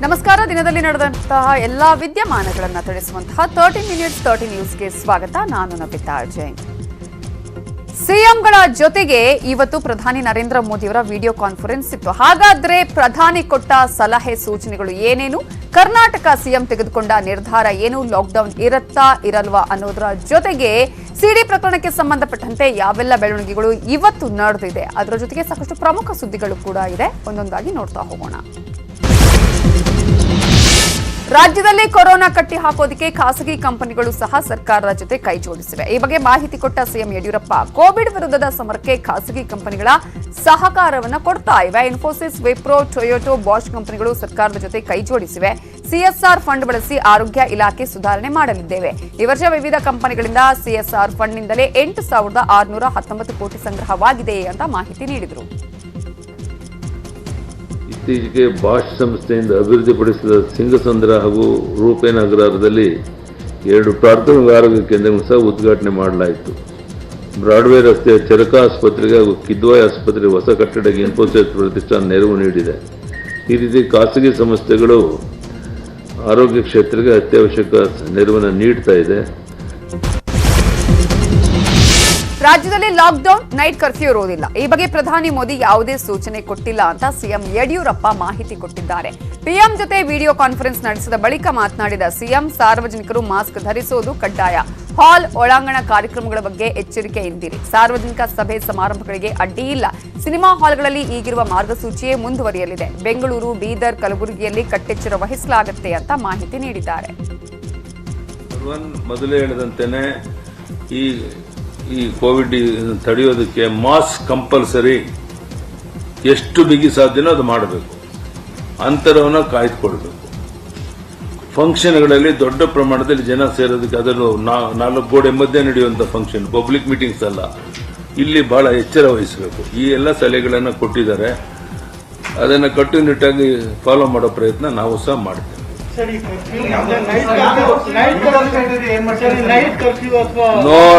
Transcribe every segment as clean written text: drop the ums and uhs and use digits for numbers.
ನಮಸ್ಕಾರ. ದಿನದಲ್ಲಿ ನಡೆದಂತಹ ಎಲ್ಲಾ ವಿದ್ಯಮಾನಗಳನ್ನು ತಿಳಿಸುವಂತಹ 30 Minutes 30 ನ್ಯೂಸ್ಗೆ ಸ್ವಾಗತ. ನಾನು ನಮಿತಾ ಜೈನ್. ಸಿಎಂಗಳ ಜೊತೆಗೆ ಇವತ್ತು ಪ್ರಧಾನಿ ನರೇಂದ್ರ ಮೋದಿಯವರ ವಿಡಿಯೋ ಕಾನ್ಫರೆನ್ಸ್ ಇತ್ತು. ಹಾಗಾದ್ರೆ ಪ್ರಧಾನಿ ಕೊಟ್ಟ ಸಲಹೆ ಸೂಚನೆಗಳು ಏನೇನು, ಕರ್ನಾಟಕ ಸಿಎಂ ತೆಗೆದುಕೊಂಡ ನಿರ್ಧಾರ ಏನು, ಲಾಕ್ಡೌನ್ ಇರುತ್ತಾ ಇರಲ್ವಾ ಅನ್ನೋದರ ಜೊತೆಗೆ ಸಿಡಿ ಪ್ರಕರಣಕ್ಕೆ ಸಂಬಂಧಪಟ್ಟಂತೆ ಯಾವೆಲ್ಲ ಬೆಳವಣಿಗೆಗಳು ಇವತ್ತು ನಡೆದಿದೆ, ಅದರ ಜೊತೆಗೆ ಸಾಕಷ್ಟು ಪ್ರಮುಖ ಸುದ್ದಿಗಳು ಕೂಡ ಇದೆ. ಒಂದೊಂದಾಗಿ ನೋಡ್ತಾ ಹೋಗೋಣ. ರಾಜ್ಯದಲ್ಲಿ ಕೊರೋನಾ ಕಟ್ಟಿ ಹಾಕೋದಕ್ಕೆ ಖಾಸಗಿ ಕಂಪನಿಗಳು ಸಹ ಸರ್ಕಾರದ ಜೊತೆ ಕೈ ಜೋಡಿಸಿವೆ. ಈ ಬಗ್ಗೆ ಮಾಹಿತಿ ಕೊಟ್ಟ ಸಿಎಂ ಯಡಿಯೂರಪ್ಪ, ಕೋವಿಡ್ ವಿರುದ್ಧದ ಸಮರಕ್ಕೆ ಖಾಸಗಿ ಕಂಪನಿಗಳ ಸಹಕಾರವನ್ನು ಕೊಡ್ತಾ ಇವೆ. ಇನ್ಫೋಸಿಸ್, ವಿಪ್ರೋ, ಟೊಯೋಟೋ, ಬಾಷ್ ಕಂಪನಿಗಳು ಸರ್ಕಾರದ ಜೊತೆ ಕೈ ಜೋಡಿಸಿವೆ. ಸಿಎಸ್ಆರ್ ಫಂಡ್ ಬಳಸಿ ಆರೋಗ್ಯ ಇಲಾಖೆ ಸುಧಾರಣೆ ಮಾಡಲಿದ್ದೇವೆ. ಈ ವರ್ಷ ವಿವಿಧ ಕಂಪನಿಗಳಿಂದ ಸಿಎಸ್ಆರ್ ಫಂಡ್ನಿಂದಲೇ 8,619 ಕೋಟಿ ಸಂಗ್ರಹವಾಗಿದೆ ಅಂತ ಮಾಹಿತಿ ನೀಡಿದರು. ಇತ್ತೀಚೆಗೆ ಬಾಷ್ ಸಂಸ್ಥೆಯಿಂದ ಅಭಿವೃದ್ಧಿಪಡಿಸಿದ ಸಿಂಗಸಂದ್ರ ಹಾಗೂ ರೂಪೇನ್ ಅಗ್ರಹಾರದಲ್ಲಿ 2 ಪ್ರಾಥಮಿಕ ಆರೋಗ್ಯ ಕೇಂದ್ರಗಳನ್ನು ಸಹ ಉದ್ಘಾಟನೆ ಮಾಡಲಾಯಿತು. ಬ್ರಾಡ್ವೇ ರಸ್ತೆಯ ಚರಕ ಆಸ್ಪತ್ರೆಗೆ ಹಾಗೂ ಕಿದ್ವಾಯ್ ಆಸ್ಪತ್ರೆಗೆ ಹೊಸ ಕಟ್ಟಡಕ್ಕೆ ಇನ್ಫೋಸಿಸ್ ಪ್ರತಿಷ್ಠಾನ ನೆರವು ನೀಡಿದೆ. ಈ ರೀತಿ ಖಾಸಗಿ ಸಂಸ್ಥೆಗಳು ಆರೋಗ್ಯ ಕ್ಷೇತ್ರಕ್ಕೆ ಅತ್ಯವಶ್ಯಕ ನೆರವನ್ನು ನೀಡ್ತಾ ಇದೆ. ರಾಜ್ಯದಲ್ಲಿ ಲಾಕ್ಡೌನ್, ನೈಟ್ ಕರ್ಫ್ಯೂ ಇರುವುದಿಲ್ಲ. ಈ ಬಗ್ಗೆ ಪ್ರಧಾನಿ ಮೋದಿ ಯಾವುದೇ ಸೂಚನೆ ಕೊಟ್ಟಿಲ್ಲ ಅಂತ ಸಿಎಂ ಯಡಿಯೂರಪ್ಪ ಮಾಹಿತಿ ಕೊಟ್ಟಿದ್ದಾರೆ. ಪಿಎಂ ಜೊತೆ ವಿಡಿಯೋ ಕಾನ್ಫರೆನ್ಸ್ ನಡೆಸಿದ ಬಳಿಕ ಮಾತನಾಡಿದ ಸಿಎಂ, ಸಾರ್ವಜನಿಕರು ಮಾಸ್ಕ್ ಧರಿಸುವುದು ಕಡ್ಡಾಯ. ಹಾಲ್, ಒಳಾಂಗಣ ಕಾರ್ಯಕ್ರಮಗಳ ಬಗ್ಗೆ ಎಚ್ಚರಿಕೆಯಿಂದಿರಿ. ಸಾರ್ವಜನಿಕ ಸಭೆ ಸಮಾರಂಭಗಳಿಗೆ ಅಡ್ಡಿ ಇಲ್ಲ. ಸಿನಿಮಾ ಹಾಲ್ಗಳಲ್ಲಿ ಈಗಿರುವ ಮಾರ್ಗಸೂಚಿಯೇ ಮುಂದುವರಿಯಲಿದೆ. ಬೆಂಗಳೂರು, ಬೀದರ್, ಕಲಬುರಗಿಯಲ್ಲಿ ಕಟ್ಟೆಚ್ಚರ ವಹಿಸಲಾಗುತ್ತೆ ಅಂತ ಮಾಹಿತಿ ನೀಡಿದ್ದಾರೆ. ಮೊದಲೇ ಹೇಳಿದಂತೆಯೇ ಈ ಕೋವಿಡ್ ತಡೆಯೋದಕ್ಕೆ ಮಾಸ್ಕ್ ಕಂಪಲ್ಸರಿ, ಎಷ್ಟು ಬಿಗಿ ಸಾಧ್ಯನೋ ಅದು ಮಾಡಬೇಕು. ಅಂತರವನ್ನು ಕಾಯ್ದುಕೊಳ್ಬೇಕು. ಫಂಕ್ಷನ್ಗಳಲ್ಲಿ ದೊಡ್ಡ ಪ್ರಮಾಣದಲ್ಲಿ ಜನ ಸೇರೋದಕ್ಕೆ, ಅದನ್ನು 4 ಗೋಡೆ ಮಧ್ಯೆ ನಡೆಯುವಂತ ಫಂಕ್ಷನ್, ಪಬ್ಲಿಕ್ ಮೀಟಿಂಗ್ಸ್ ಅಲ್ಲ, ಇಲ್ಲಿ ಬಹಳ ಎಚ್ಚರ ವಹಿಸಬೇಕು. ಈ ಎಲ್ಲ ಸಲಹೆಗಳನ್ನು ಕೊಟ್ಟಿದ್ದಾರೆ. ಅದನ್ನು ಕಟ್ಟುನಿಟ್ಟಾಗಿ ಫಾಲೋ ಮಾಡೋ ಪ್ರಯತ್ನ ನಾವು ಸಹ ಮಾಡ್ತೇವೆ.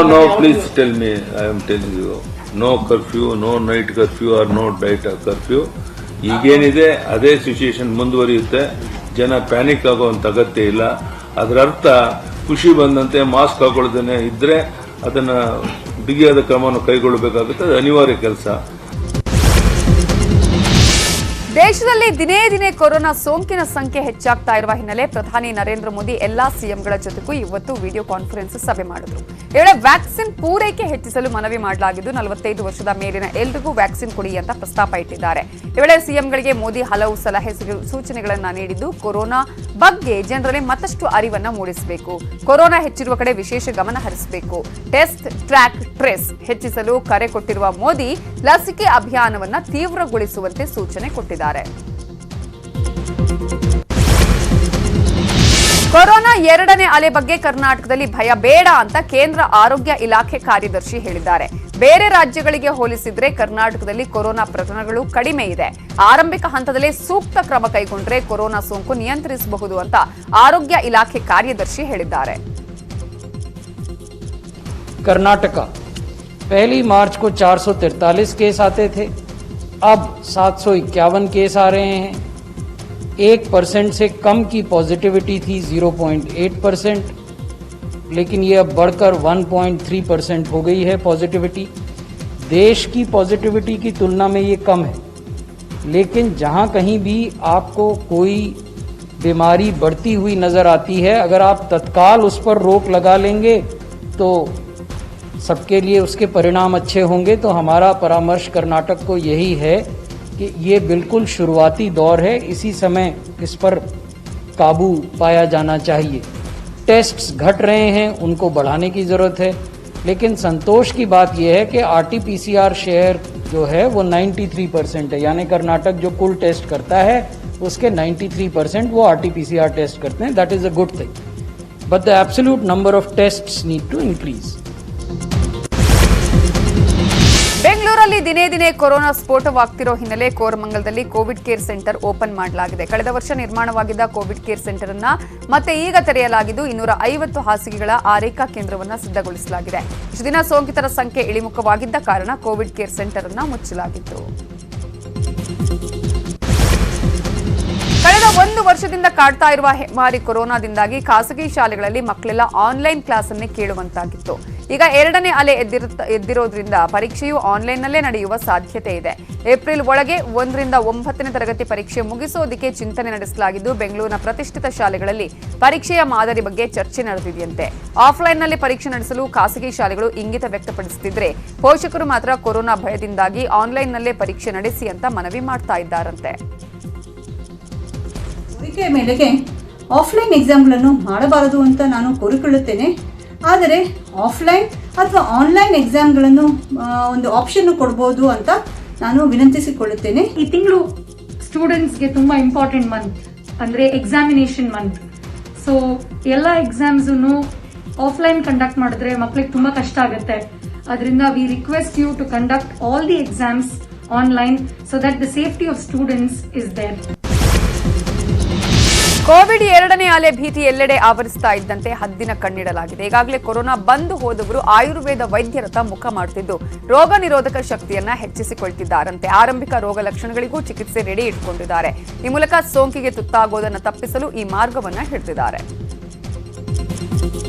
No, please tell me. I am telling you, no curfew, no night curfew or no night curfew. ಈಗೇನಿದೆ ಅದೇ ಸಿಚುಯೇಷನ್ ಮುಂದುವರಿಯುತ್ತೆ. ಜನ ಪ್ಯಾನಿಕ್ ಆಗುವಂತ ಅಗತ್ಯ ಇಲ್ಲ. ಅದರ ಅರ್ಥ ಖುಷಿ ಬಂದಂತೆ ಮಾಸ್ಕ್ ಹಾಕೊಳ್ಳದೇನೆ ಇದ್ರೆ ಅದನ್ನ ಬಿಗಿಯಾದ ಕ್ರಮವನ್ನು ಕೈಗೊಳ್ಳಬೇಕಾಗುತ್ತೆ. ಅದು ಅನಿವಾರ್ಯ ಕೆಲಸ. ದೇಶದಲ್ಲಿ ದಿನೇ ದಿನೇ ಕೊರೋನಾ ಸೋಂಕಿನ ಸಂಖ್ಯೆ ಹೆಚ್ಚಾಗ್ತಾ ಇರುವ ಹಿನ್ನೆಲೆ ಪ್ರಧಾನಿ ನರೇಂದ್ರ ಮೋದಿ ಎಲ್ಲಾ ಸಿಎಂಗಳ ಜೊತೆಗೂ ಇವತ್ತು ವಿಡಿಯೋ ಕಾನ್ಫರೆನ್ಸ್ ಸಭೆ ಮಾಡಿದ್ರು. ಈ ವೇಳೆ ವ್ಯಾಕ್ಸಿನ್ ಪೂರೈಕೆ ಹೆಚ್ಚಿಸಲು ಮನವಿ ಮಾಡಲಾಗಿದ್ದು 45 ವರ್ಷದ ಮೇಲಿನ ಎಲ್ಲರಿಗೂ ವ್ಯಾಕ್ಸಿನ್ ಕೊಡಿ ಅಂತ ಪ್ರಸ್ತಾಪ ಇಟ್ಟಿದ್ದಾರೆ. ಈ ವೇಳೆ ಸಿಎಂಗಳಿಗೆ ಮೋದಿ ಹಲವು ಸಲಹೆ ಸೂಚನೆಗಳನ್ನ ನೀಡಿದ್ದು, ಕೊರೋನಾ ಬಗ್ಗೆ ಜನರಲ್ಲಿ ಮತ್ತಷ್ಟು ಅರಿವನ್ನ ಮೂಡಿಸಬೇಕು, ಕೊರೋನಾ ಹೆಚ್ಚಿರುವ ಕಡೆ ವಿಶೇಷ ಗಮನ ಹರಿಸಬೇಕು, ಟೆಸ್ಟ್, ಟ್ರ್ಯಾಕ್, ಟ್ರೇಸ್ ಹೆಚ್ಚಿಸಲು ಕರೆ ಕೊಟ್ಟಿರುವ ಮೋದಿ ಲಸಿಕೆ ಅಭಿಯಾನವನ್ನ ತೀವ್ರಗೊಳಿಸುವಂತೆ ಸೂಚನೆ ಕೊಟ್ಟಿದ್ದಾರೆ. ಕೊರೋನಾ 2ನೇ ಅಲೆ ಬಗ್ಗೆ ಕರ್ನಾಟಕದಲ್ಲಿ ಭಯ ಬೇಡ ಅಂತ ಕೇಂದ್ರ ಆರೋಗ್ಯ ಇಲಾಖೆ ಕಾರ್ಯದರ್ಶಿ ಹೇಳಿದ್ದಾರೆ. ಬೇರೆ ರಾಜ್ಯಗಳಿಗೆ ಹೋಲಿಸಿದ್ರೆ ಕರ್ನಾಟಕದಲ್ಲಿ ಕೊರೋನಾ ಪ್ರಕರಣಗಳು ಕಡಿಮೆ ಇದೆ. ಆರಂಭಿಕ ಹಂತದಲ್ಲೇ ಸೂಕ್ತ ಕ್ರಮ ಕೈಗೊಂಡ್ರೆ ಕೊರೋನಾ ಸೋಂಕು ನಿಯಂತ್ರಿಸಬಹುದು ಅಂತ ಆರೋಗ್ಯ ಇಲಾಖೆ ಕಾರ್ಯದರ್ಶಿ ಹೇಳಿದ್ದಾರೆ. कर्नाटक 1 मार्च को 443 केस आते थे, अब 751 केस आ रहे हैं. 1% से कम की पॉजिटिविटी थी 0.8%, लेकिन ये अब बढ़कर 1.3% हो गई है पॉजिटिविटी. देश की पॉजिटिविटी की तुलना में ये कम है, लेकिन जहां कहीं भी आपको कोई बीमारी बढ़ती हुई नजर आती है, अगर आप तत्काल उस पर रोक लगा लेंगे तो सबके लिए उसके परिणाम अच्छे होंगे. तो हमारा परामर्श कर्नाटक को यही है कि ये बिल्कुल शुरुआती दौर है, इसी समय इस पर काबू पाया जाना चाहिए. टेस्ट्स घट रहे हैं, उनको बढ़ाने की ज़रूरत है, लेकिन संतोष की बात यह है कि RT-PCR शेयर जो है वो 93% है. यानी कर्नाटक जो कुल टेस्ट करता है उसके 93% वो RT-PCR टेस्ट करते हैं. That is a good thing, but the absolute number of tests need to increase. ಬೆಂಗಳೂರಲ್ಲಿ ದಿನೇ ದಿನೇ ಕೊರೋನಾ ಸ್ಫೋಟವಾಗ್ತಿರೋ ಹಿನ್ನೆಲೆ ಕೋರಮಂಗಲದಲ್ಲಿ ಕೋವಿಡ್ ಕೇರ್ ಸೆಂಟರ್ ಓಪನ್ ಮಾಡಲಾಗಿದೆ. ಕಳೆದ ವರ್ಷ ನಿರ್ಮಾಣವಾಗಿದ್ದ ಕೋವಿಡ್ ಕೇರ್ ಸೆಂಟರ್ ಅನ್ನ ಮತ್ತೆ ಈಗ ತೆರೆಯಲಾಗಿದ್ದು 250 ಹಾಸಿಗೆಗಳ ಆರೈಕಾ ಕೇಂದ್ರವನ್ನು ಸಿದ್ಧಗೊಳಿಸಲಾಗಿದೆ. ಇಷ್ಟು ದಿನ ಸೋಂಕಿತರ ಸಂಖ್ಯೆ ಇಳಿಮುಖವಾಗಿದ್ದ ಕಾರಣ ಕೋವಿಡ್ ಕೇರ್ ಸೆಂಟರ್ ಅನ್ನ ಮುಚ್ಚಲಾಗಿತ್ತು. ವರ್ಷದಿಂದ ಕಾಡ್ತಾ ಇರುವ ಹೆಮ್ಮಾರಿ ಕೊರೋನಾದಿಂದಾಗಿ ಖಾಸಗಿ ಶಾಲೆಗಳಲ್ಲಿ ಮಕ್ಕಳೆಲ್ಲ ಆನ್ಲೈನ್ ಕ್ಲಾಸ್ ಅನ್ನೇ ಕೇಳುವಂತಾಗಿತ್ತು. ಈಗ ಎರಡನೇ ಅಲೆ ಎದ್ದಿರೋದ್ರಿಂದ ಪರೀಕ್ಷೆಯು ಆನ್ಲೈನ್ನಲ್ಲೇ ನಡೆಯುವ ಸಾಧ್ಯತೆ ಇದೆ. ಏಪ್ರಿಲ್ ಒಳಗೆ 1 ರಿಂದ 9ನೇ ತರಗತಿ ಪರೀಕ್ಷೆ ಮುಗಿಸೋದಕ್ಕೆ ಚಿಂತನೆ ನಡೆಸಲಾಗಿದ್ದು, ಬೆಂಗಳೂರಿನ ಪ್ರತಿಷ್ಠಿತ ಶಾಲೆಗಳಲ್ಲಿ ಪರೀಕ್ಷೆಯ ಮಾದರಿ ಬಗ್ಗೆ ಚರ್ಚೆ ನಡೆದಿದೆಯಂತೆ. ಆಫ್ಲೈನ್ನಲ್ಲಿ ಪರೀಕ್ಷೆ ನಡೆಸಲು ಖಾಸಗಿ ಶಾಲೆಗಳು ಇಂಗಿತ ವ್ಯಕ್ತಪಡಿಸುತ್ತಿದ್ರೆ, ಪೋಷಕರು ಮಾತ್ರ ಕೊರೋನಾ ಭಯದಿಂದಾಗಿ ಆನ್ಲೈನ್ನಲ್ಲೇ ಪರೀಕ್ಷೆ ನಡೆಸಿ ಅಂತ ಮನವಿ ಮಾಡ್ತಾ ಇದ್ದಾರಂತೆ. ಕೋರಿಕೆಯ ಮೇರೆಗೆ ಆಫ್ಲೈನ್ ಎಕ್ಸಾಮ್ಗಳನ್ನು ಮಾಡಬಾರದು ಅಂತ ನಾನು ಕೋರಿಕೊಳ್ಳುತ್ತೇನೆ. ಆದರೆ ಆಫ್ಲೈನ್ ಅಥವಾ ಆನ್ಲೈನ್ ಎಕ್ಸಾಮ್ಗಳನ್ನು ಒಂದು ಆಪ್ಷನ್ ಕೊಡ್ಬೋದು ಅಂತ ನಾನು ವಿನಂತಿಸಿಕೊಳ್ಳುತ್ತೇನೆ. ಈ ತಿಂಗಳು ಸ್ಟೂಡೆಂಟ್ಸ್ಗೆ ತುಂಬ ಇಂಪಾರ್ಟೆಂಟ್ ಮಂತ್ ಅಂದರೆ ಎಕ್ಸಾಮಿನೇಷನ್ ಮಂತ್. ಸೊ ಎಲ್ಲ ಎಕ್ಸಾಮ್ಸನ್ನು ಆಫ್ಲೈನ್ ಕಂಡಕ್ಟ್ ಮಾಡಿದ್ರೆ ಮಕ್ಕಳಿಗೆ ತುಂಬ ಕಷ್ಟ ಆಗುತ್ತೆ. ಅದರಿಂದ we request you to conduct all the exams online so that the safety of students is there. Covid ಎರಡನೇ ಅಲೆ ಭೀತಿ ಎಲ್ಲೆಡೆ ಆವರಿಸ್ತಾ ಇದ್ದಂತೆ ಹದ್ದಿನ ಕಣ್ಣಿಡಲಾಗಿದೆ. ಈಗಾಗಲೇ ಕೊರೋನಾ ಬಂದು ಹೋದವರು ಆಯುರ್ವೇದ ವೈದ್ಯರತ್ತ ಮುಖ ಮಾಡುತ್ತಿದ್ದು, ರೋಗ ನಿರೋಧಕ ಶಕ್ತಿಯನ್ನ ಹೆಚ್ಚಿಸಿಕೊಳ್ತಿದ್ದಾರಂತೆ. ಆರಂಭಿಕ ರೋಗ ಲಕ್ಷಣಗಳಿಗೂ ಚಿಕಿತ್ಸೆ ರೆಡಿ ಇಟ್ಕೊಂಡಿದ್ದಾರೆ. ಈ ಮೂಲಕ ಸೋಂಕಿಗೆ ತುತ್ತಾಗೋದನ್ನು ತಪ್ಪಿಸಲು ಈ ಮಾರ್ಗವನ್ನ ಹಿಡಿದಿದ್ದಾರೆ.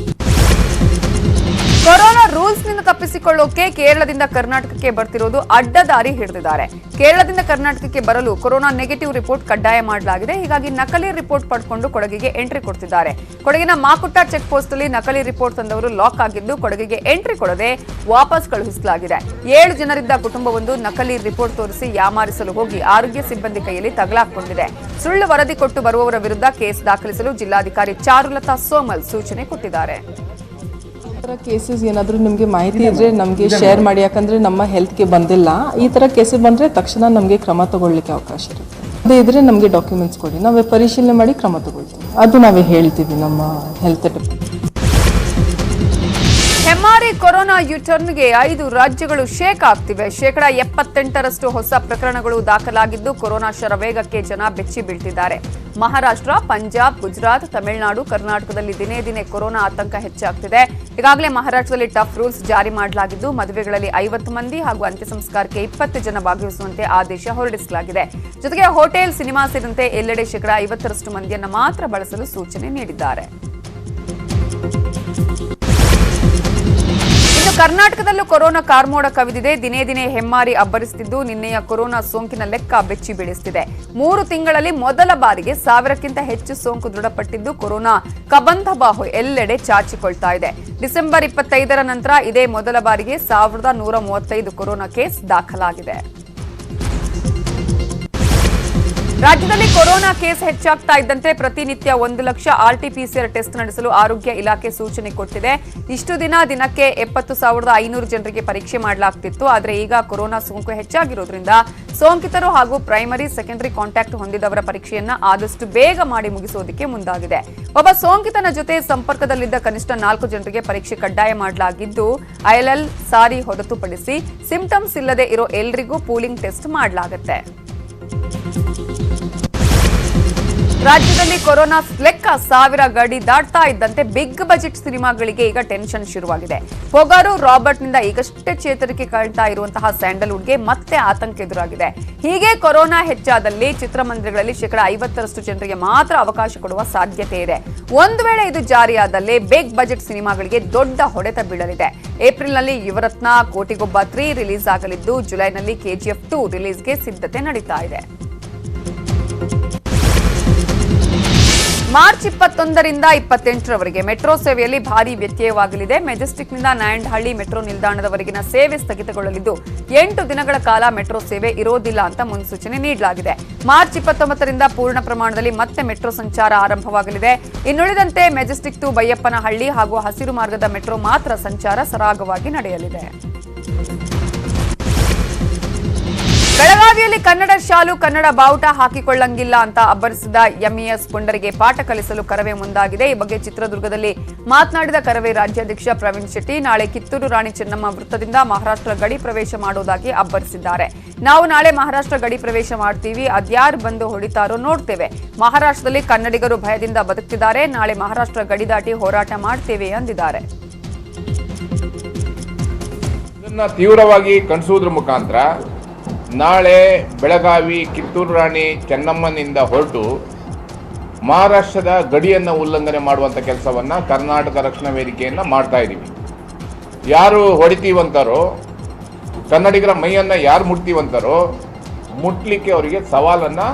ಕೊರೋನಾ ರೂಲ್ಸ್ನಿಂದ ತಪ್ಪಿಸಿಕೊಳ್ಳೋಕೆ ಕೇರಳದಿಂದ ಕರ್ನಾಟಕಕ್ಕೆ ಬರ್ತಿರೋದು ಅಡ್ಡದಾರಿ ಹಿಡಿದಿದ್ದಾರೆ. ಕೇರಳದಿಂದ ಕರ್ನಾಟಕಕ್ಕೆ ಬರಲು ಕೊರೋನಾ ನೆಗೆಟಿವ್ ರಿಪೋರ್ಟ್ ಕಡ್ಡಾಯ ಮಾಡಲಾಗಿದೆ. ಹೀಗಾಗಿ ನಕಲಿ ರಿಪೋರ್ಟ್ ಪಡ್ಕೊಂಡು ಕೊಡಗಿಗೆ ಎಂಟ್ರಿ ಕೊಡ್ತಿದ್ದಾರೆ. ಕೊಡಗಿನ ಮಾಕುಟ್ಟ ಚೆಕ್ ಪೋಸ್ಟ್ ಅಲ್ಲಿ ನಕಲಿ ರಿಪೋರ್ಟ್ ತಂದವರು ಲಾಕ್ ಆಗಿದ್ದು, ಕೊಡಗಿಗೆ ಎಂಟ್ರಿ ಕೊಡದೆ ವಾಪಸ್ ಕಳುಹಿಸಲಾಗಿದೆ. 7 ಜನರಿದ್ದ ಕುಟುಂಬವೊಂದು ನಕಲಿ ರಿಪೋರ್ಟ್ ತೋರಿಸಿ ಯಾಮಾರಿಸಲು ಹೋಗಿ ಆರೋಗ್ಯ ಸಿಬ್ಬಂದಿ ಕೈಯಲ್ಲಿ ತಗಲಾಕೊಂಡಿದೆ. ಸುಳ್ಳು ವರದಿ ಕೊಟ್ಟು ಬರುವವರ ವಿರುದ್ಧ ಕೇಸ್ ದಾಖಲಿಸಲು ಜಿಲ್ಲಾಧಿಕಾರಿ ಚಾರುಲತಾ ಸೋಮಲ್ ಸೂಚನೆ ಕೊಟ್ಟಿದ್ದಾರೆ. ಕೇಸಸ್ ಏನಾದರೂ ನಿಮಗೆ ಮಾಹಿತಿ ಇದ್ರೆ ನಮಗೆ ಶೇರ್ ಮಾಡಿ, ಯಾಕಂದ್ರೆ ನಮ್ಮ ಹೆಲ್ತ್ಗೆ ಬಂದಿಲ್ಲ. ಈ ಥರ ಕೇಸಸ್ ಬಂದರೆ ತಕ್ಷಣ ನಮಗೆ ಕ್ರಮ ತಗೊಳ್ಳಿಕ್ಕೆ ಅವಕಾಶ ಇರುತ್ತೆ. ಅದೇ ಇದ್ರೆ ನಮಗೆ ಡಾಕ್ಯುಮೆಂಟ್ಸ್ ಕೊಡಿ, ನಾವೇ ಪರಿಶೀಲನೆ ಮಾಡಿ ಕ್ರಮ ತಗೊಳ್ತೀವಿ. ಅದು ನಾವೇ ಹೇಳ್ತೀವಿ ನಮ್ಮ ಹೆಲ್ತ್ ಡಿಪಾರ್ಟ್ಮೆಂಟ್. ಹೆಮ್ಮಾರಿ ಕೊರೋನಾ ಯುಟರ್ನ್ಗೆ 5 ರಾಜ್ಯಗಳು ಶೇಕ್ ಆಗ್ತಿವೆ. 78% ಹೊಸ ಪ್ರಕರಣಗಳು ದಾಖಲಾಗಿದ್ದು, ಕೊರೋನಾ ಶರವೇಗಕ್ಕೆ ಜನ ಬೆಚ್ಚಿ ಬೀಳ್ತಿದ್ದಾರೆ. ಮಹಾರಾಷ್ಟ್ರ, ಪಂಜಾಬ್, ಗುಜರಾತ್, ತಮಿಳುನಾಡು, ಕರ್ನಾಟಕದಲ್ಲಿ ದಿನೇ ದಿನೇ ಕೊರೋನಾ ಆತಂಕ ಹೆಚ್ಚಾಗ್ತಿದೆ. ಈಗಾಗಲೇ ಮಹಾರಾಷ್ಟ್ರದಲ್ಲಿ ಟಫ್ ರೂಲ್ಸ್ ಜಾರಿ ಮಾಡಲಾಗಿದ್ದು, ಮದುವೆಗಳಲ್ಲಿ 50 ಮಂದಿ ಹಾಗೂ ಅಂತ್ಯ ಸಂಸ್ಕಾರಕ್ಕೆ 20 ಜನ ಭಾಗವಹಿಸುವಂತೆ ಆದೇಶ ಹೊರಡಿಸಲಾಗಿದೆ. ಜೊತೆಗೆ ಹೋಟೆಲ್, ಸಿನಿಮಾ ಸೇರಿದಂತೆ ಎಲ್ಲೆಡೆ 50% ಮಂದಿಯನ್ನು ಮಾತ್ರ ಬಳಸಲು ಸೂಚನೆ ನೀಡಿದ್ದಾರೆ. ಕರ್ನಾಟಕದಲ್ಲೂ ಕೊರೋನಾ ಕಾರ್ಮೋಡ ಕವಿದಿದೆ. ದಿನೇ ದಿನೇ ಹೆಮ್ಮಾರಿ ಅಬ್ಬರಿಸುತ್ತಿದ್ದು, ನಿನ್ನೆಯ ಕೊರೋನಾ ಸೋಂಕಿನ ಲೆಕ್ಕ ಬೆಚ್ಚಿ ಬೀಳಿಸುತ್ತಿದೆ. 3 ತಿಂಗಳಲ್ಲಿ ಮೊದಲ ಬಾರಿಗೆ 1000ಕ್ಕಿಂತ ಹೆಚ್ಚು ಸೋಂಕು ದೃಢಪಟ್ಟಿದ್ದು, ಕೊರೋನಾ ಕಬಂಧಬಾಹು ಎಲ್ಲೆಡೆ ಚಾಚಿಕೊಳ್ತಾ ಇದೆ. ಡಿಸೆಂಬರ್ 25ರ ನಂತರ ಇದೇ ಮೊದಲ ಬಾರಿಗೆ 1135 ಕೊರೋನಾ ಕೇಸ್ ದಾಖಲಾಗಿದೆ. ರಾಜ್ಯದಲ್ಲಿ ಕೊರೋನಾ ಕೇಸ್ ಹೆಚ್ಚಾಗ್ತಾ ಇದ್ದಂತೆ ಪ್ರತಿನಿತ್ಯ 1 ಲಕ್ಷ ಆರ್ಟಿಪಿಸಿಆರ್ ಟೆಸ್ಟ್ ನಡೆಸಲು ಆರೋಗ್ಯ ಇಲಾಖೆ ಸೂಚನೆ ಕೊಟ್ಟಿದೆ. ಇಷ್ಟು ದಿನಕ್ಕೆ 70,500 ಜನರಿಗೆ ಪರೀಕ್ಷೆ ಮಾಡಲಾಗ್ತಿತ್ತು. ಆದರೆ ಈಗ ಕೊರೋನಾ ಸೋಂಕು ಹೆಚ್ಚಾಗಿರೋದ್ರಿಂದ ಸೋಂಕಿತರು ಹಾಗೂ ಪ್ರೈಮರಿ, ಸೆಕೆಂಡರಿ ಕಾಂಟ್ಯಾಕ್ಟ್ ಹೊಂದಿದವರ ಪರೀಕ್ಷೆಯನ್ನ ಆದಷ್ಟು ಬೇಗ ಮಾಡಿ ಮುಗಿಸೋದಕ್ಕೆ ಮುಂದಾಗಿದೆ. ಒಬ್ಬ ಸೋಂಕಿತನ ಜೊತೆ ಸಂಪರ್ಕದಲ್ಲಿದ್ದ ಕನಿಷ್ಠ 4 ಜನರಿಗೆ ಪರೀಕ್ಷೆ ಕಡ್ಡಾಯ ಮಾಡಲಾಗಿದ್ದು, ಐಎಲ್ಎಲ್ ಸಾರಿ ಹೊರತುಪಡಿಸಿ ಸಿಂಪ್ಟಮ್ಸ್ ಇಲ್ಲದೆ ಇರೋ ಎಲ್ಲರಿಗೂ ಪೂಲಿಂಗ್ ಟೆಸ್ಟ್ ಮಾಡಲಾಗುತ್ತೆ. ರಾಜ್ಯದಲ್ಲಿ ಕೊರೋನಾ ಲೆಕ್ಕ 1000 ಗಡಿ ದಾಟ್ತಾ ಇದ್ದಂತೆ ಬಿಗ್ ಬಜೆಟ್ ಸಿನಿಮಾಗಳಿಗೆ ಈಗ ಟೆನ್ಷನ್ ಶುರುವಾಗಿದೆ. ಪೊಗಾರು ರಾಬರ್ಟ್ನಿಂದ ಈಗಷ್ಟೇ ಚೇತರಿಕೆ ಕಾಣ್ತಾ ಇರುವಂತಹ ಸ್ಯಾಂಡಲ್ವುಡ್ಗೆ ಮತ್ತೆ ಆತಂಕ ಎದುರಾಗಿದೆ. ಹೀಗೆ ಕೊರೋನಾ ಹೆಚ್ಚಾದಲ್ಲಿ ಚಿತ್ರಮಂದಿರಗಳಲ್ಲಿ 50% ಜನರಿಗೆ ಮಾತ್ರ ಅವಕಾಶ ಕೊಡುವ ಸಾಧ್ಯತೆ ಇದೆ. ಒಂದು ವೇಳೆ ಇದು ಜಾರಿಯಾದಲ್ಲಿ ಬಿಗ್ ಬಜೆಟ್ ಸಿನಿಮಾಗಳಿಗೆ ದೊಡ್ಡ ಹೊಡೆತ ಬೀಳಲಿದೆ. ಏಪ್ರಿಲ್ನಲ್ಲಿ ಯುವರತ್ನ, ಕೋಟಿಗೊಬ್ಬ 3 ರಿಲೀಸ್ ಆಗಲಿದ್ದು, ಜುಲೈನಲ್ಲಿ KGF 2 ರಿಲೀಸ್ಗೆ ಸಿದ್ಧತೆ ನಡೀತಾ ಇದೆ. ಮಾರ್ಚ್ 21ರಿಂದ 28ರವರೆಗೆ ಮೆಟ್ರೋ ಸೇವೆಯಲ್ಲಿ ಭಾರೀ ವ್ಯತ್ಯಯವಾಗಲಿದೆ. ಮೆಜೆಸ್ಟಿಕ್ನಿಂದ ನಾಯಂಡಹಳ್ಳಿ ಮೆಟ್ರೋ ನಿಲ್ದಾಣದವರೆಗಿನ ಸೇವೆ ಸ್ಥಗಿತಗೊಳ್ಳಲಿದ್ದು, 8 ದಿನಗಳ ಕಾಲ ಮೆಟ್ರೋ ಸೇವೆ ಇರೋದಿಲ್ಲ ಅಂತ ಮುನ್ಸೂಚನೆ ನೀಡಲಾಗಿದೆ. ಮಾರ್ಚ್ 29ರಿಂದ ಪೂರ್ಣ ಪ್ರಮಾಣದಲ್ಲಿ ಮತ್ತೆ ಮೆಟ್ರೋ ಸಂಚಾರ ಆರಂಭವಾಗಲಿದೆ. ಇನ್ನುಳಿದಂತೆ ಮೆಜೆಸ್ಟಿಕ್ ಟು ಬೈಯಪ್ಪನಹಳ್ಳಿ ಹಾಗೂ ಹಸಿರು ಮಾರ್ಗದ ಮೆಟ್ರೋ ಮಾತ್ರ ಸಂಚಾರ ಸರಾಗವಾಗಿ ನಡೆಯಲಿದೆ. ಬೆಳಗಾವಿಯಲ್ಲಿ ಕನ್ನಡ ಶಾಲು, ಕನ್ನಡ ಬಾವುಟ ಹಾಕಿಕೊಳ್ಳಂಗಿಲ್ಲ ಅಂತ ಅಬ್ಬರಿಸಿದ ಎಂಇಎಸ್ ಪುಂಡರಿಗೆ ಪಾಠ ಕಲಿಸಲು ಕರವೇ ಮುಂದಾಗಿದೆ. ಈ ಬಗ್ಗೆ ಚಿತ್ರದುರ್ಗದಲ್ಲಿ ಮಾತನಾಡಿದ ಕರವೇ ರಾಜ್ಯಾಧ್ಯಕ್ಷ ಪ್ರವೀಣ್ ಶೆಟ್ಟಿ, ನಾಳೆ ಕಿತ್ತೂರು ರಾಣಿ ಚೆನ್ನಮ್ಮ ವೃತ್ತದಿಂದ ಮಹಾರಾಷ್ಟ್ರ ಗಡಿ ಪ್ರವೇಶ ಮಾಡೋದಾಗಿ ಅಬ್ಬರಿಸಿದ್ದಾರೆ. ನಾವು ನಾಳೆ ಮಹಾರಾಷ್ಟ್ರ ಗಡಿ ಪ್ರವೇಶ ಮಾಡ್ತೀವಿ, ಅದ್ಯಾರು ಬಂದು ಹೊಡಿತಾರೋ ನೋಡ್ತೇವೆ. ಮಹಾರಾಷ್ಟ್ರದಲ್ಲಿ ಕನ್ನಡಿಗರು ಭಯದಿಂದ ಬದುಕ್ತಿದ್ದಾರೆ. ನಾಳೆ ಮಹಾರಾಷ್ಟ್ರ ಗಡಿ ದಾಟಿ ಹೋರಾಟ ಮಾಡ್ತೇವೆ ಎಂದಿದ್ದಾರೆ. ಇದನ್ನ ತೀವ್ರವಾಗಿ ಖಂಡಿಸುವುದರ ಮುಖಾಂತರ ನಾಳೆ ಬೆಳಗಾವಿ ಕಿತ್ತೂರು ರಾಣಿ ಚೆನ್ನಮ್ಮನಿಂದ ಹೊರಟು ಮಹಾರಾಷ್ಟ್ರದ ಗಡಿಯನ್ನು ಉಲ್ಲಂಘನೆ ಮಾಡುವಂಥ ಕೆಲಸವನ್ನು ಕರ್ನಾಟಕ ರಕ್ಷಣಾ ವೇದಿಕೆಯನ್ನು ಮಾಡ್ತಾ ಇದ್ದೀವಿ. ಯಾರು ಹೊಡಿತೀವಂತಾರೋ, ಕನ್ನಡಿಗರ ಮೈಯನ್ನು ಯಾರು ಮುಟ್ತೀವಂತಾರೋ ಮುಟ್ಲಿಕ್ಕೆ ಅವರಿಗೆ ಸವಾಲನ್ನು.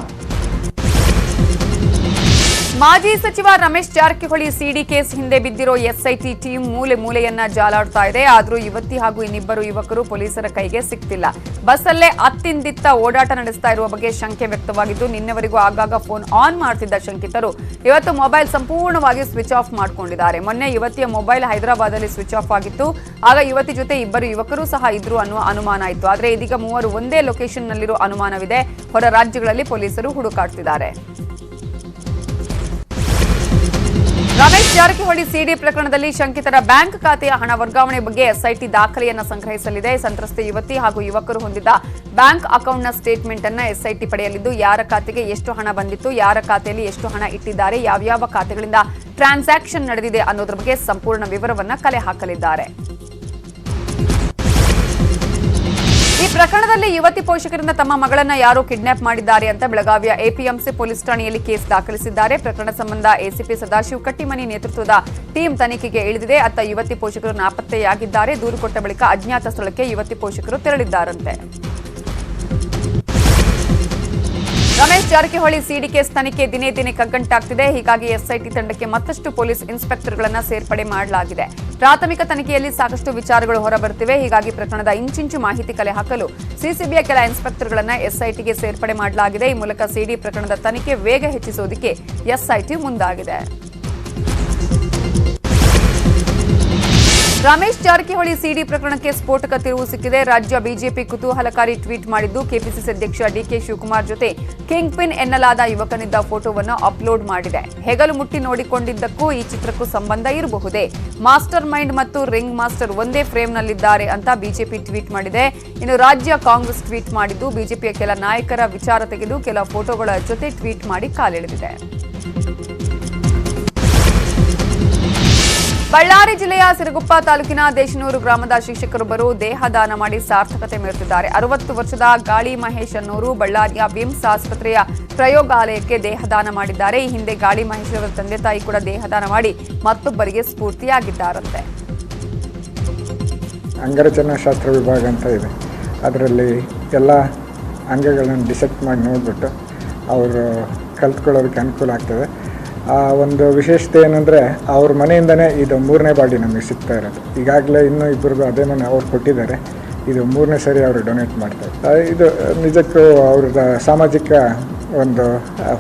ಮಾಜಿ ಸಚಿವ ರಮೇಶ್ ಜಾರಕಿಹೊಳಿ ಸಿಡಿ ಕೇಸ್ ಹಿಂದೆ ಬಿದ್ದಿರೋ ಎಸ್ಐಟಿ ಟೀಮ್ ಮೂಲೆ ಮೂಲೆಯನ್ನ ಜಾಲಾಡ್ತಾ ಇದೆ. ಆದರೂ ಯುವತಿ ಹಾಗೂ ಇನ್ನಿಬ್ಬರು ಯುವಕರು ಪೊಲೀಸರ ಕೈಗೆ ಸಿಕ್ತಿಲ್ಲ. ಬಸ್ಸಲ್ಲೇ ಅತ್ತಿಂದಿತ್ತ ಓಡಾಟ ನಡೆಸ್ತಾ ಇರುವ ಬಗ್ಗೆ ಶಂಕೆ ವ್ಯಕ್ತವಾಗಿದ್ದು, ನಿನ್ನೆವರೆಗೂ ಆಗಾಗ ಫೋನ್ ಆನ್ ಮಾಡ್ತಿದ್ದ ಶಂಕಿತರು ಇವತ್ತು ಮೊಬೈಲ್ ಸಂಪೂರ್ಣವಾಗಿ ಸ್ವಿಚ್ ಆಫ್ ಮಾಡಿಕೊಂಡಿದ್ದಾರೆ. ಮೊನ್ನೆ ಯುವತಿಯ ಮೊಬೈಲ್ ಹೈದರಾಬಾದಲ್ಲಿ ಸ್ವಿಚ್ ಆಫ್ ಆಗಿತ್ತು. ಆಗ ಯುವತಿ ಜೊತೆ ಇಬ್ಬರು ಯುವಕರು ಸಹ ಇದ್ರು ಅನ್ನುವ ಅನುಮಾನ ಇತ್ತು. ಆದರೆ ಇದೀಗ ಮೂವರು ಒಂದೇ ಲೊಕೇಶನ್ನಲ್ಲಿರೋ ಅನುಮಾನವಿದೆ. ಹೊರ ರಾಜ್ಯಗಳಲ್ಲಿ ಪೊಲೀಸರು ಹುಡುಕಾಡ್ತಿದ್ದಾರೆ. ರಮೇಶ್ ಜಾರಕಿಹೊಳಿ ಸಿಡಿ ಪ್ರಕರಣದಲ್ಲಿ ಶಂಕಿತರ ಬ್ಯಾಂಕ್ ಖಾತೆಯ ಹಣ ವರ್ಗಾವಣೆ ಬಗ್ಗೆ ಎಸ್ಐಟಿ ದಾಖಲೆಯನ್ನು ಸಂಗ್ರಹಿಸಲಿದೆ. ಸಂತ್ರಸ್ತೆ ಯುವತಿ ಹಾಗೂ ಯುವಕರು ಹೊಂದಿದ್ದ ಬ್ಯಾಂಕ್ ಅಕೌಂಟ್ನ ಸ್ಟೇಟ್ಮೆಂಟ್ ಅನ್ನು ಎಸ್ಐಟಿ ಪಡೆಯಲಿದ್ದು, ಯಾರ ಖಾತೆಗೆ ಎಷ್ಟು ಹಣ ಬಂದಿತ್ತು, ಯಾರ ಖಾತೆಯಲ್ಲಿ ಎಷ್ಟು ಹಣ ಇಟ್ಟಿದ್ದಾರೆ, ಯಾವ್ಯಾವ ಖಾತೆಗಳಿಂದ ಟ್ರಾನ್ಸಾಕ್ಷನ್ ನಡೆದಿದೆ ಅನ್ನೋದ್ರ ಬಗ್ಗೆ ಸಂಪೂರ್ಣ ವಿವರವನ್ನು ಕಲೆ ಹಾಕಲಿದ್ದಾರೆ. ಈ ಪ್ರಕರಣದಲ್ಲಿ ಯುವತಿ ಪೋಷಕರಿಂದ ತಮ್ಮ ಮಗಳನ್ನ ಯಾರೋ ಕಿಡ್ನಾಪ್ ಮಾಡಿದ್ದಾರೆ ಅಂತ ಬೆಳಗಾವಿಯ ಎಪಿಎಂಸಿ ಪೊಲೀಸ್ ಠಾಣೆಯಲ್ಲಿ ಕೇಸ್ ದಾಖಲಿಸಿದ್ದಾರೆ. ಪ್ರಕರಣ ಸಂಬಂಧ ಎಸಿಪಿ ಸದಾಶಿವ್ ಕಟ್ಟಿಮನಿ ನೇತೃತ್ವದ ಟೀಮ್ ತನಿಖೆಗೆ ಇಳಿದಿದೆ. ಅತ್ತ ಯುವತಿ ಪೋಷಕರು ನಾಪತ್ತೆಯಾಗಿದ್ದಾರೆ. ದೂರು ಕೊಟ್ಟ ಬಳಿಕ ಅಜ್ಞಾತ ಸ್ಥಳಕ್ಕೆ ಯುವತಿ ಪೋಷಕರು ತೆರಳಿದ್ದಾರಂತೆ. ರಮೇಶ್ ಜಾರಕಿಹೊಳಿ ಸಿಡಿ ಕೇಸ್ ತನಿಖೆ ದಿನೇ ದಿನೇ ಕಗ್ಗಂಟಾಗ್ತಿದೆ. ಹೀಗಾಗಿ ಎಸ್ಐಟಿ ತಂಡಕ್ಕೆ ಮತ್ತಷ್ಟು ಪೊಲೀಸ್ ಇನ್ಸ್ಪೆಕ್ಟರ್ಗಳನ್ನು ಸೇರ್ಪಡೆ ಮಾಡಲಾಗಿದೆ. ಪ್ರಾಥಮಿಕ ತನಿಖೆಯಲ್ಲಿ ಸಾಕಷ್ಟು ವಿಚಾರಗಳು ಹೊರಬರುತ್ತಿವೆ. ಹೀಗಾಗಿ ಪ್ರಕರಣದ ಇಂಚಿಂಚು ಮಾಹಿತಿ ಕಲೆ ಹಾಕಲು ಸಿಸಿಬಿಯ ಕೆಲ ಇನ್ಸ್ಪೆಕ್ಟರ್ಗಳನ್ನು ಎಸ್ಐಟಿಗೆ ಸೇರ್ಪಡೆ ಮಾಡಲಾಗಿದೆ. ಈ ಮೂಲಕ ಸಿಡಿ ಪ್ರಕರಣದ ತನಿಖೆ ವೇಗ ಹೆಚ್ಚಿಸುವುದಕ್ಕೆ ಎಸ್ಐಟಿ ಮುಂದಾಗಿದೆ. ರಮೇಶ್ ಜಾರಕಿಹೊಳಿ ಸಿಡಿ ಪ್ರಕರಣಕ್ಕೆ ಸ್ಫೋಟಕ ತಿರುವು ಸಿಕ್ಕಿದೆ. ರಾಜ್ಯ ಬಿಜೆಪಿ ಕುತೂಹಲಕಾರಿ ಟ್ವೀಟ್ ಮಾಡಿದ್ದು, ಕೆಪಿಸಿಸಿ ಅಧ್ಯಕ್ಷ ಡಿಕೆ ಶಿವಕುಮಾರ್ ಜೊತೆ ಕಿಂಗ್ ಪಿನ್ ಎನ್ನಲಾದ ಯುವಕನಿದ್ದ ಫೋಟೋವನ್ನು ಅಪ್ಲೋಡ್ ಮಾಡಿದೆ. ಹೆಗಲು ಮುಟ್ಟಿ ನೋಡಿಕೊಂಡಿದ್ದಕ್ಕೂ ಈ ಚಿತ್ರಕ್ಕೂ ಸಂಬಂಧ ಇರಬಹುದೇ? ಮಾಸ್ಟರ್ ಮೈಂಡ್ ಮತ್ತು ರಿಂಗ್ ಮಾಸ್ಟರ್ ಒಂದೇ ಫ್ರೇಮ್ನಲ್ಲಿದ್ದಾರೆ ಅಂತ ಬಿಜೆಪಿ ಟ್ವೀಟ್ ಮಾಡಿದೆ. ಇನ್ನು ರಾಜ್ಯ ಕಾಂಗ್ರೆಸ್ ಟ್ವೀಟ್ ಮಾಡಿದ್ದು, ಬಿಜೆಪಿಯ ಕೆಲ ನಾಯಕರ ವಿಚಾರ ತೆಗೆದು ಕೆಲ ಫೋಟೋಗಳ ಜೊತೆ ಟ್ವೀಟ್ ಮಾಡಿ ಕಾಲೆಳೆದಿದೆ. ಬಳ್ಳಾರಿ ಜಿಲ್ಲೆಯ ಸಿರುಗುಪ್ಪ ತಾಲೂಕಿನ ದೇಶನೂರು ಗ್ರಾಮದ ಶಿಕ್ಷಕರೊಬ್ಬರು ದೇಹದಾನ ಮಾಡಿ ಸಾರ್ಥಕತೆ ಮೆರೆದಿದ್ದಾರೆ. 60 ವರ್ಷದ ಗಾಳಿ ಮಹೇಶ್ ಅನ್ನೋರು ಬಳ್ಳಾರಿಯ ವಿಮ್ಸ್ ಆಸ್ಪತ್ರೆಯ ಪ್ರಯೋಗಾಲಯಕ್ಕೆ ದೇಹದಾನ ಮಾಡಿದ್ದಾರೆ. ಈ ಹಿಂದೆ ಗಾಳಿ ಮಹೇಶ್ ಅವರ ತಂದೆ ತಾಯಿ ಕೂಡ ದೇಹದಾನ ಮಾಡಿ ಮತ್ತೊಬ್ಬರಿಗೆ ಸ್ಫೂರ್ತಿಯಾಗಿದ್ದಾರಂತೆ. ಅಂಗರಚನಾಶಾಸ್ತ್ರ ವಿಭಾಗ ಅಂತ ಇದೆ. ಅದರಲ್ಲಿ ಎಲ್ಲ ಅಂಗಗಳನ್ನು ಡಿಸೆಕ್ಟ್ ಮಾಡಿ ನೋಡಿಬಿಟ್ಟು ಅವರು ಕಲ್ತ್ಕೊಳ್ಳೋದಕ್ಕೆ ಅನುಕೂಲ ಆಗ್ತದೆ. ಒಂದು ವಿಶೇಷತೆ ಏನಂದರೆ, ಅವ್ರ ಮನೆಯಿಂದನೇ ಇದು 3ನೇ ಬಾಡಿ ನಮಗೆ ಸಿಗ್ತಾ ಇರೋದು. ಈಗಾಗಲೇ ಇನ್ನೂ ಇಬ್ಬರಿಗೂ ಅದೇ ಮನೆ ಅವ್ರು ಕೊಟ್ಟಿದ್ದಾರೆ. ಇದು 3ನೇ ಸರಿ ಅವರು ಡೊನೇಟ್ ಮಾಡ್ತಾರೆ. ಇದು ನಿಜಕ್ಕೂ ಅವ್ರದ್ದು ಸಾಮಾಜಿಕ ಒಂದು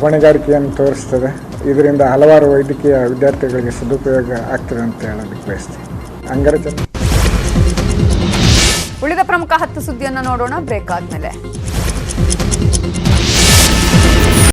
ಹೊಣೆಗಾರಿಕೆಯನ್ನು ತೋರಿಸ್ತದೆ. ಇದರಿಂದ ಹಲವಾರು ವೈದ್ಯಕೀಯ ವಿದ್ಯಾರ್ಥಿಗಳಿಗೆ ಸದುಪಯೋಗ ಆಗ್ತದೆ ಅಂತ ಹೇಳೋದಕ್ಕೆ ಬಯಸ್ತೀನಿ. ಉಳಿದ ಪ್ರಮುಖ 10 ಸುದ್ದಿಯನ್ನು ನೋಡೋಣ ಬ್ರೇಕ್ ಆದ್ಮೇಲೆ.